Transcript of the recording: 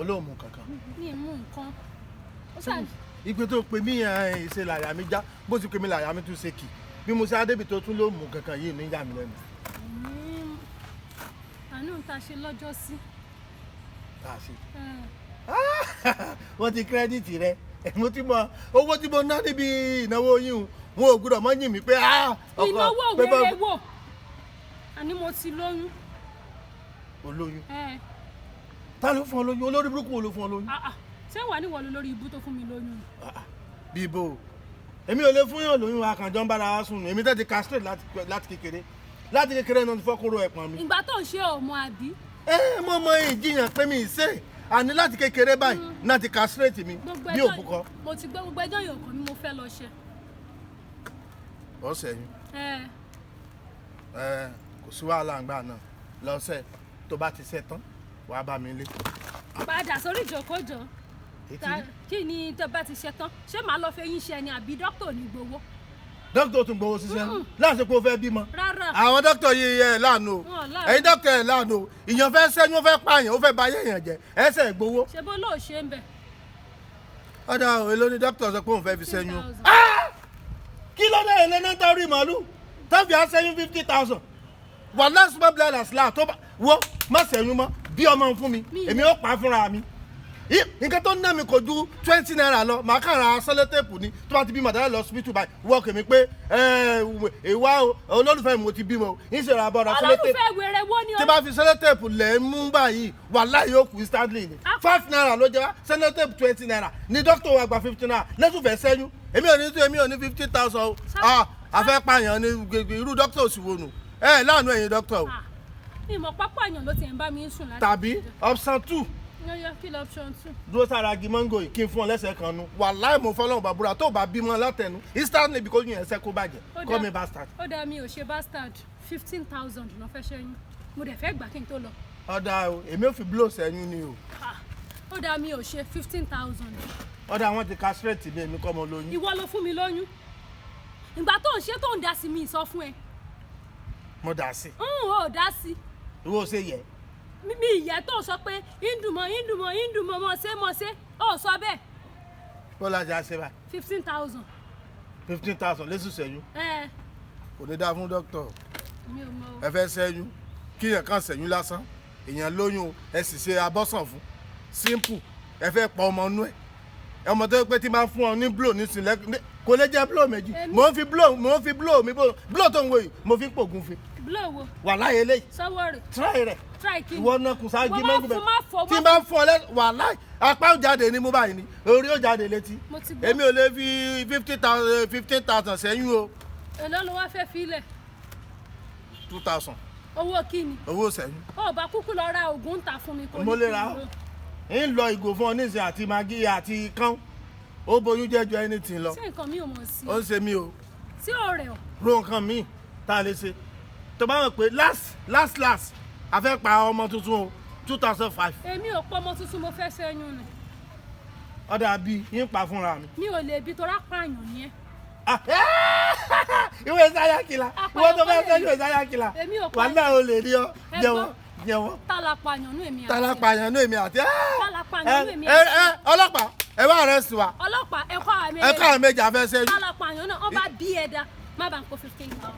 olóòmù kankan. mi mú nǹkan ó sàn. ìpè tó pè mí ṣe làyà mi já bó ti pè mí làyà mi tún ṣe kì bí mo ṣe adébì tó tún lóòmù kankan yìí ní yà mí lẹ́nu. àánú ta ṣe lọ́jọ́ sí. tá a ṣe. wọ́n ti kírẹ́dìtì rẹ mo ti mọ owó tí mo ná níbi ìnáwó yín wọn ò gbúdọ̀ mọ́ yìn mí pé ìnáwó wẹ́rẹ́ wò àní mo ti lóyún. olóyún ta ló fún ọ lóyún olórí burúkú wo ló fún ọ lóyún. ṣé wà ní wọlé lórí ibú tó fún mi lóyún. bíbó èmi ò lè fún yàn lóyún akànjọ ń bára wa sùn èmi tẹ́ ti castrate láti kékeré náà ti fọ́kúrò ẹ̀pọ̀n mi. ìgbà tó ń ṣe ọmọ àbí. mo mọ ìjiyàn pé mi ì ṣe àní láti kékeré báyìí náà ti castrate mi bí òbúkọ. mo ti gbé gbogbo ẹjọ́ yìí ọkàn mi mo fẹ́ lọ ṣe. ọ̀sẹ̀ yín kò sí wàhálà ńgbà náà lọ́sẹ̀ tó bá ti ṣe tán wàá bá mi lé. padà sórí ìjókòjò kí ni tó bá ti ṣe tán ṣé màá lọ fẹ́ yín ṣe ni àbí dókítà ní gbowó. dókítà tún gbowó ṣiṣẹ́ láti pé ó fẹ́ bímọ. rárá àwọn dókítà yìí ẹ̀ láàánú o ẹ̀yin dókítà ẹ̀ láàánú o ìyàn fẹ́ sẹ́yìn ó fẹ́ pààyàn ó fẹ́ bà ayé èèyàn jẹ́ ẹsẹ̀ gbowó. ṣé bó lóò ṣe ń bẹ̀. ọ̀dà èlò ni dókítà sọ pé òun fẹ́ fi sẹ́yìn o. kí ló dé ilé náà torí màálù tó fi á sẹ́yìn 50,000 wà lásìmọ́ blẹ́dà sílá tó bá wọ́ má sẹ́yìn mọ́ bí ọmọ fún mi èmi ó pa á fúnra mi nǹkan tó ń ná mi kò ju 20 naira lọ màá kàn ra sẹlẹtẹpù ni tó bá ti bímọ dáná lọ hospital báyìí wọ́ọ̀kì mi pé ìwà olólùfẹ́ mi mo ti bímọ ìṣe ra bọ́ra sẹlẹtẹpù olólùfẹ́ wèrè wo ni o. tí bá fi sẹlẹtẹpù lẹ̀ ń mú báyìí wàláhì yóò kú instantly ni 5 naira ló jẹ́ wá sẹlẹtẹpù 20 naira ni dókítà wa gba 50 naira lẹ́tùfẹ́ sẹ́yún èmi ò ní 50,000 o afẹ́ pààyàn ni irú dókítà òsì wo nù láàánú ẹ̀yin dókítà o. ìmọ̀ pápá àyàn ló ti ń bá mi sùn láti. tàbí option 2 yọyọ kí lọ option 2. dúró sára agi mango yìí kí n fún ọ lẹ́sẹ̀ kan nu wàláhì mo fọlọ́run bàbúrà tó bá bímọ látẹnu instantly because yín ẹsẹ̀ kó bàjẹ́ call me bastard. ó dá mi ò ṣe bastard 15,000 lọ fẹ́ ṣẹ́yìn mo dẹ̀ fẹ́ gbà kí n tó lọ. ọ̀dà o èmi ò fi blow sẹ́yìn ni o. ó dá mi ò ṣe 15,000. ọ̀dà wọn ti castrate mi èmi kọ́ mo lóyún. ìwọ ló fún mi lóyún ìgbà tó ń ṣe tó ń dá sí mi sọ fún ẹ. mo dá sí. ó dá sí. ìwọ ṣe yẹ. mi ìyá tó sọ pé ìdùnmọ̀ mọ̀ ṣe ó sọ bẹ́ẹ̀. bó la jà ṣe báyìí. 15,000. 15,000 lẹ́sùn sẹ́yún. kò ní dáa fún dókítà. mi ò mọ. ẹ fẹ́ sẹ́yún kí èèyàn kan sẹ́yún lásán èèyàn lóyún ẹ sì ṣe abọ́sàn fún simple ẹ fẹ́ pa ọmọ inú ẹ̀ ọmọ tó pé tí máa fún ọ ní blow nísìnyí kò lè jẹ́ blow méjì mo ń fi blow mi blow tó ń wo yìí mo fi ń pògùn fi. blow wo. wà láyé lẹ́yìn. sọ́wọ́ rẹ̀. try rẹ̀. try kí ni. ìwọ náà kù sáà jí mọ́ngù bẹ́ẹ̀ tí tí bá fún ọ lẹ́ wà láì apá ò jáde ní mú báyìí ni orí ò jáde létí. èmi ò lè fi 15,000 sẹ́yìn o. èló ló wá fẹ́ filẹ̀. 2,000. owó kí ni. owó sẹ́yìn. ó bá kúkú lọ ra oògùn ta fún mi. mo lè ra ń lọ ìgò fún ọ nísìnyí àti magi àti kán ó boyún jẹjọ anything lọ. ṣé nǹkan mi ò mọ̀ sí. ó ń ṣe mí o. sí ọ̀rẹ́ o. ro nǹkan mi tá a lè ṣe tó bá mọ̀ pé last a fẹ́ pa ọmọ tuntun o 2005. èmi ò pọ ọmọ tuntun mo fẹ́ ṣẹ́yún ni. ọ̀dà bíi yín pa fúnra mi. mi ò lè bi tó rápàyàn ni ẹ. ìwé sáyà kìlà ìwé tó fẹ́ ṣẹ́yún ìwé sáyà kìlà èmi ò pa. wàhálà o lè rí ọ jẹ́wọ́. tálapàyàn nú èmi àti. tálapàyàn nú èmi àti. tálapàyàn nú èmi àti. ọlọ́pàá ẹ wá arrest wa. ọlọ́pàá ẹ kọ́ àmì. ẹ kọ́ àmì méjì afẹ́ ṣẹ́yún. tálapàyàn náà wọ́n bá bí ẹ̀dá má bàa ń kó 15,000.